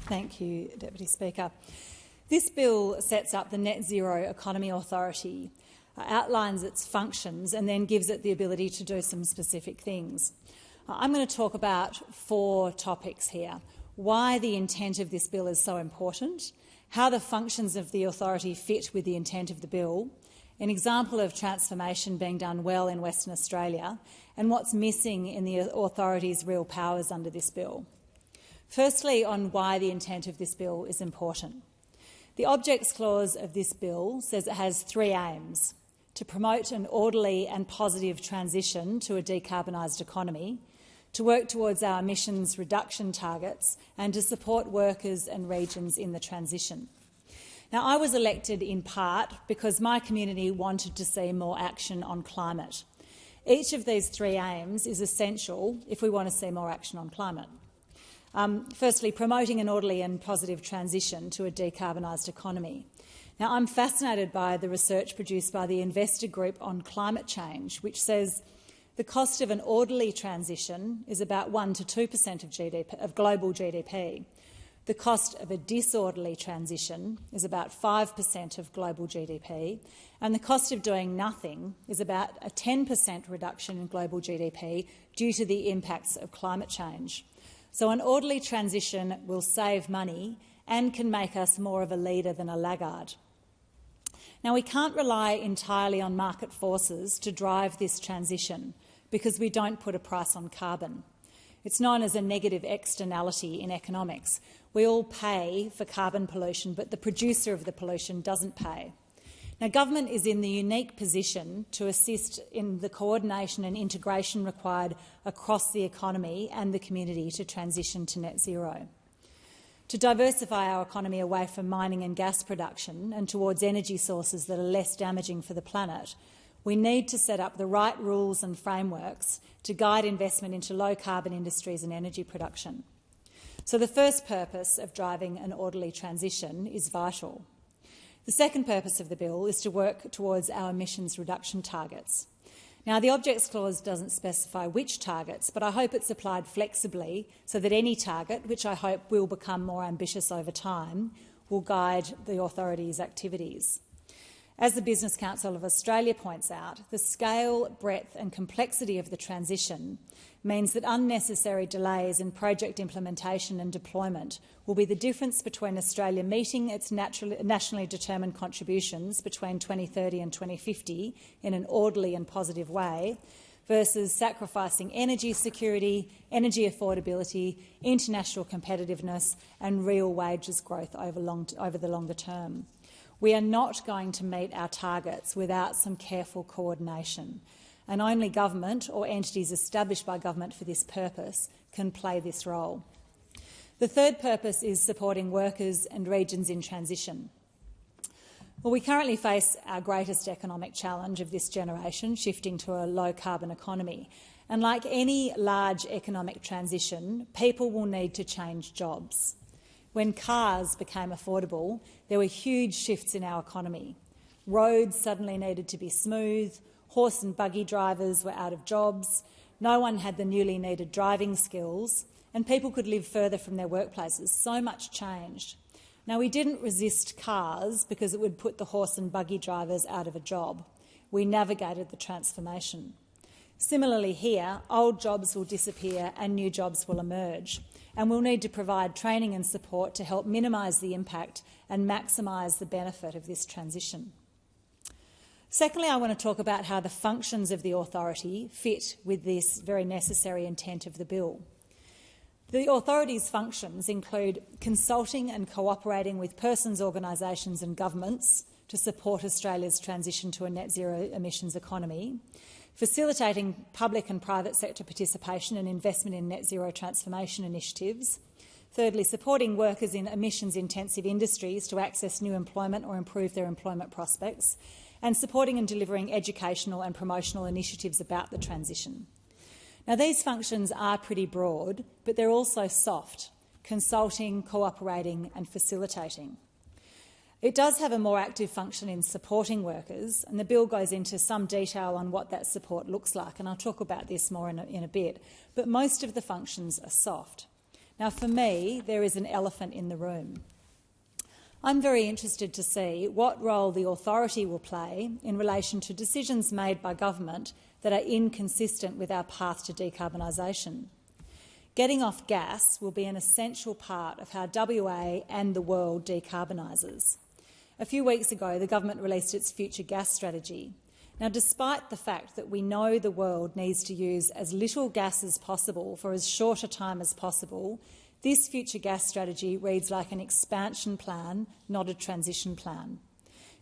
Thank you, Deputy Speaker. This bill sets up the Net Zero Economy Authority, outlines its functions and then gives it the ability to do some specific things. I'm going to talk about 4 topics here: why the intent of this bill is so important, how the functions of the authority fit with the intent of the bill, an example of transformation being done well in Western Australia, and what's missing in the authority's real powers under this bill. Firstly, on why the intent of this bill is important. The Objects Clause of this bill says it has 3 aims: to promote an orderly and positive transition to a decarbonised economy, to work towards our emissions reduction targets, and to support workers and regions in the transition. Now, I was elected in part because my community wanted to see more action on climate. Each of these 3 aims is essential if we want to see more action on climate. Firstly, promoting an orderly and positive transition to a decarbonised economy. Now, I'm fascinated by the research produced by the Investor Group on climate change, which says the cost of an orderly transition is about 1 to 2% of global GDP. The cost of a disorderly transition is about 5% of global GDP, and the cost of doing nothing is about a 10% reduction in global GDP due to the impacts of climate change. So an orderly transition will save money and can make us more of a leader than a laggard. Now, we can't rely entirely on market forces to drive this transition because we don't put a price on carbon. It's known as a negative externality in economics. We all pay for carbon pollution, but the producer of the pollution doesn't pay. Now, government is in the unique position to assist in the coordination and integration required across the economy and the community to transition to net zero. To diversify our economy away from mining and gas production and towards energy sources that are less damaging for the planet, we need to set up the right rules and frameworks to guide investment into low-carbon industries and energy production. So the first purpose of driving an orderly transition is vital. The second purpose of the bill is to work towards our emissions reduction targets. Now, the Objects Clause doesn't specify which targets, but I hope it's applied flexibly so that any target, which I hope will become more ambitious over time, will guide the authority's activities. As the Business Council of Australia points out, the scale, breadth and complexity of the transition means that unnecessary delays in project implementation and deployment will be the difference between Australia meeting its nationally determined contributions between 2030 and 2050 in an orderly and positive way versus sacrificing energy security, energy affordability, international competitiveness and real wages growth over the longer term. We are not going to meet our targets without some careful coordination, and only government or entities established by government for this purpose can play this role. The third purpose is supporting workers and regions in transition. Well, we currently face our greatest economic challenge of this generation, shifting to a low-carbon economy. And like any large economic transition, people will need to change jobs. When cars became affordable, there were huge shifts in our economy. Roads suddenly needed to be smooth, horse and buggy drivers were out of jobs, no one had the newly needed driving skills, and people could live further from their workplaces. So much changed. Now, we didn't resist cars because it would put the horse and buggy drivers out of a job. We navigated the transformation. Similarly here, old jobs will disappear and new jobs will emerge, and we'll need to provide training and support to help minimise the impact and maximise the benefit of this transition. Secondly, I want to talk about how the functions of the authority fit with this very necessary intent of the bill. The authority's functions include consulting and cooperating with persons, organisations and governments to support Australia's transition to a net zero emissions economy, facilitating public and private sector participation and investment in net zero transformation initiatives. Thirdly, supporting workers in emissions-intensive industries to access new employment or improve their employment prospects, and supporting and delivering educational and promotional initiatives about the transition. Now, these functions are pretty broad, but they're also soft: consulting, cooperating and facilitating. It does have a more active function in supporting workers, and the bill goes into some detail on what that support looks like, and I'll talk about this more in a bit, but most of the functions are soft. Now, for me, there is an elephant in the room. I'm very interested to see what role the authority will play in relation to decisions made by government that are inconsistent with our path to decarbonisation. Getting off gas will be an essential part of how WA and the world decarbonises. A few weeks ago, the government released its future gas strategy. Now, despite the fact that we know the world needs to use as little gas as possible for as short a time as possible, this future gas strategy reads like an expansion plan, not a transition plan.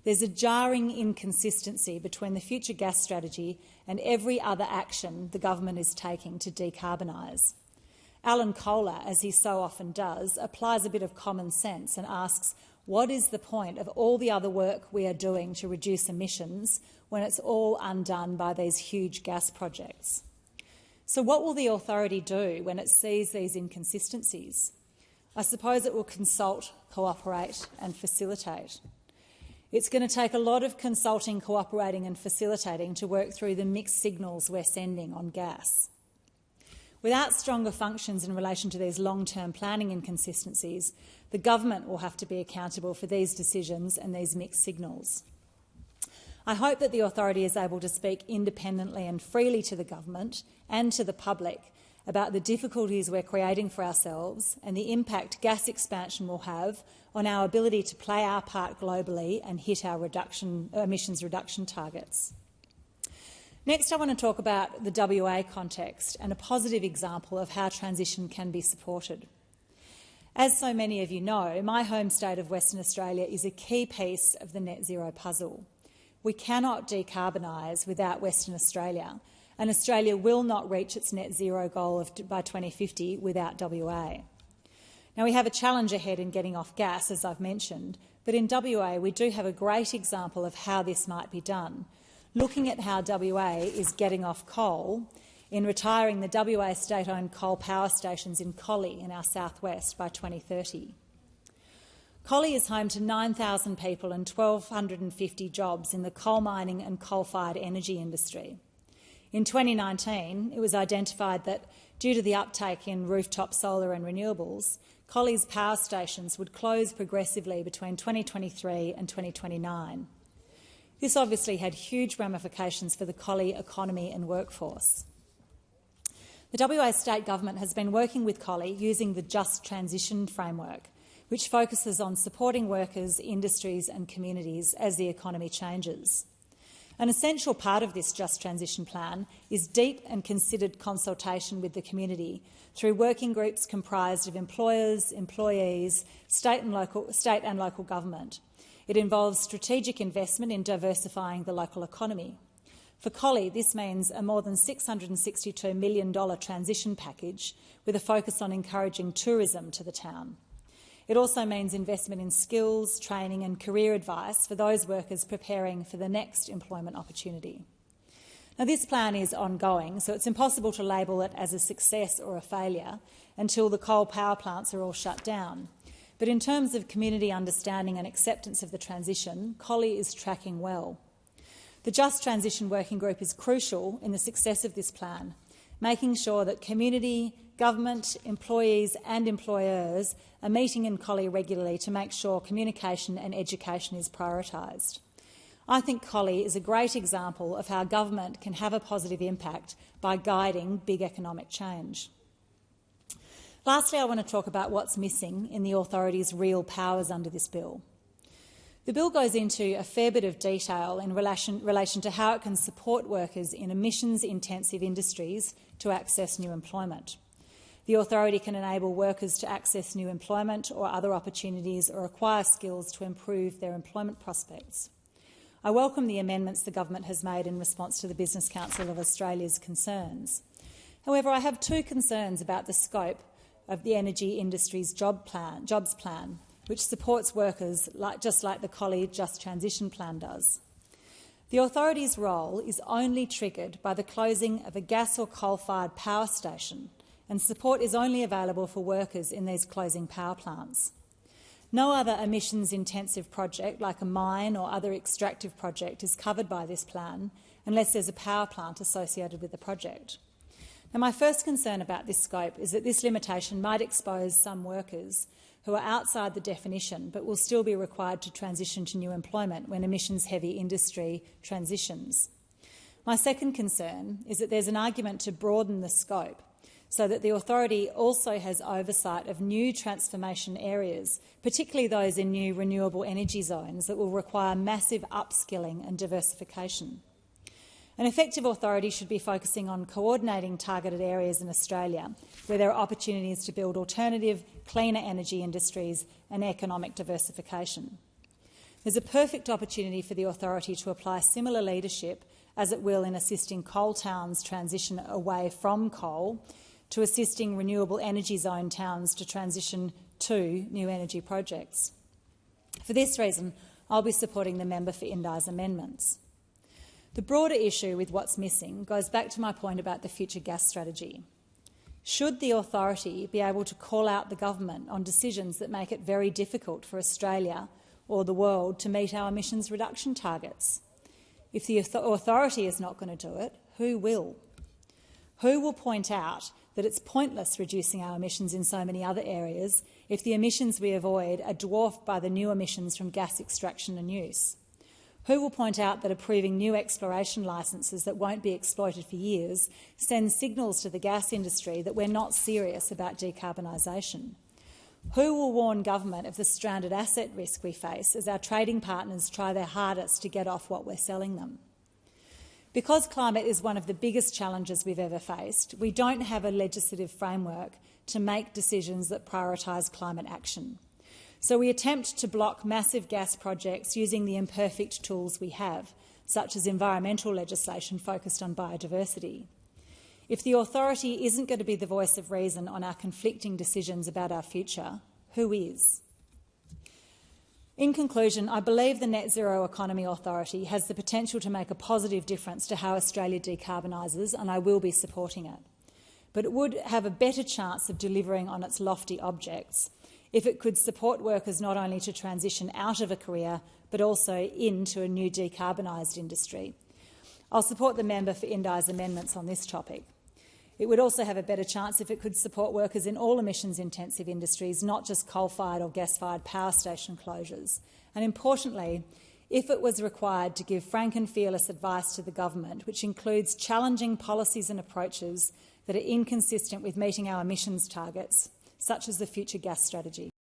There's a jarring inconsistency between the future gas strategy and every other action the government is taking to decarbonise. Alan Kohler, as he so often does, applies a bit of common sense and asks, what is the point of all the other work we are doing to reduce emissions when it's all undone by these huge gas projects? So what will the authority do when it sees these inconsistencies? I suppose it will consult, cooperate and facilitate. It's going to take a lot of consulting, cooperating and facilitating to work through the mixed signals we're sending on gas. Without stronger functions in relation to these long-term planning inconsistencies, the government will have to be accountable for these decisions and these mixed signals. I hope that the authority is able to speak independently and freely to the government and to the public about the difficulties we're creating for ourselves and the impact gas expansion will have on our ability to play our part globally and hit our emissions reduction targets. Next, I want to talk about the WA context and a positive example of how transition can be supported. As so many of you know, my home state of Western Australia is a key piece of the net zero puzzle. We cannot decarbonise without Western Australia, and Australia will not reach its net zero goal by 2050 without WA. Now, we have a challenge ahead in getting off gas, as I've mentioned, but in WA we do have a great example of how this might be done, looking at how WA is getting off coal in retiring the WA state-owned coal power stations in Collie in our southwest by 2030. Collie is home to 9,000 people and 1,250 jobs in the coal mining and coal-fired energy industry. In 2019, it was identified that due to the uptake in rooftop solar and renewables, Collie's power stations would close progressively between 2023 and 2029. This obviously had huge ramifications for the Collie economy and workforce. The WA state government has been working with Collie using the Just Transition framework, which focuses on supporting workers, industries and communities as the economy changes. An essential part of this Just Transition plan is deep and considered consultation with the community through working groups comprised of employers, employees, state and local government. It involves strategic investment in diversifying the local economy. For Collie, this means a more than $662 million transition package with a focus on encouraging tourism to the town. It also means investment in skills, training and career advice for those workers preparing for the next employment opportunity. Now, this plan is ongoing, so it's impossible to label it as a success or a failure until the coal power plants are all shut down. But in terms of community understanding and acceptance of the transition, Collie is tracking well. The Just Transition Working Group is crucial in the success of this plan, making sure that community, government, employees and employers are meeting in Collie regularly to make sure communication and education is prioritised. I think Collie is a great example of how government can have a positive impact by guiding big economic change. Lastly, I want to talk about what's missing in the authority's real powers under this bill. The bill goes into a fair bit of detail in relation to how it can support workers in emissions-intensive industries to access new employment. The authority can enable workers to access new employment or other opportunities or acquire skills to improve their employment prospects. I welcome the amendments the government has made in response to the Business Council of Australia's concerns. However, I have two concerns about the scope of the energy industry's jobs plan, which supports workers just like the Collie Just Transition Plan does. The authority's role is only triggered by the closing of a gas or coal-fired power station, and support is only available for workers in these closing power plants. No other emissions-intensive project, like a mine or other extractive project, is covered by this plan unless there's a power plant associated with the project. And my first concern about this scope is that this limitation might expose some workers who are outside the definition but will still be required to transition to new employment when emissions-heavy industry transitions. My second concern is that there's an argument to broaden the scope so that the authority also has oversight of new transformation areas, particularly those in new renewable energy zones that will require massive upskilling and diversification. An effective authority should be focusing on coordinating targeted areas in Australia where there are opportunities to build alternative, cleaner energy industries and economic diversification. There's a perfect opportunity for the authority to apply similar leadership as it will in assisting coal towns transition away from coal, to assisting renewable energy zone towns to transition to new energy projects. For this reason, I'll be supporting the member for Indi's amendments. The broader issue with what's missing goes back to my point about the future gas strategy. Should the authority be able to call out the government on decisions that make it very difficult for Australia or the world to meet our emissions reduction targets? If the authority is not going to do it, who will? Who will point out that it's pointless reducing our emissions in so many other areas if the emissions we avoid are dwarfed by the new emissions from gas extraction and use? Who will point out that approving new exploration licences that won't be exploited for years sends signals to the gas industry that we're not serious about decarbonisation? Who will warn government of the stranded asset risk we face as our trading partners try their hardest to get off what we're selling them? Because climate is one of the biggest challenges we've ever faced, we don't have a legislative framework to make decisions that prioritise climate action. So we attempt to block massive gas projects using the imperfect tools we have, such as environmental legislation focused on biodiversity. If the authority isn't going to be the voice of reason on our conflicting decisions about our future, who is? In conclusion, I believe the Net Zero Economy Authority has the potential to make a positive difference to how Australia decarbonises, and I will be supporting it. But it would have a better chance of delivering on its lofty objects if it could support workers not only to transition out of a career but also into a new decarbonised industry. I'll support the member for Indi's amendments on this topic. It would also have a better chance if it could support workers in all emissions-intensive industries, not just coal-fired or gas-fired power station closures. And importantly, if it was required to give frank and fearless advice to the government, which includes challenging policies and approaches that are inconsistent with meeting our emissions targets, such as the future gas strategy.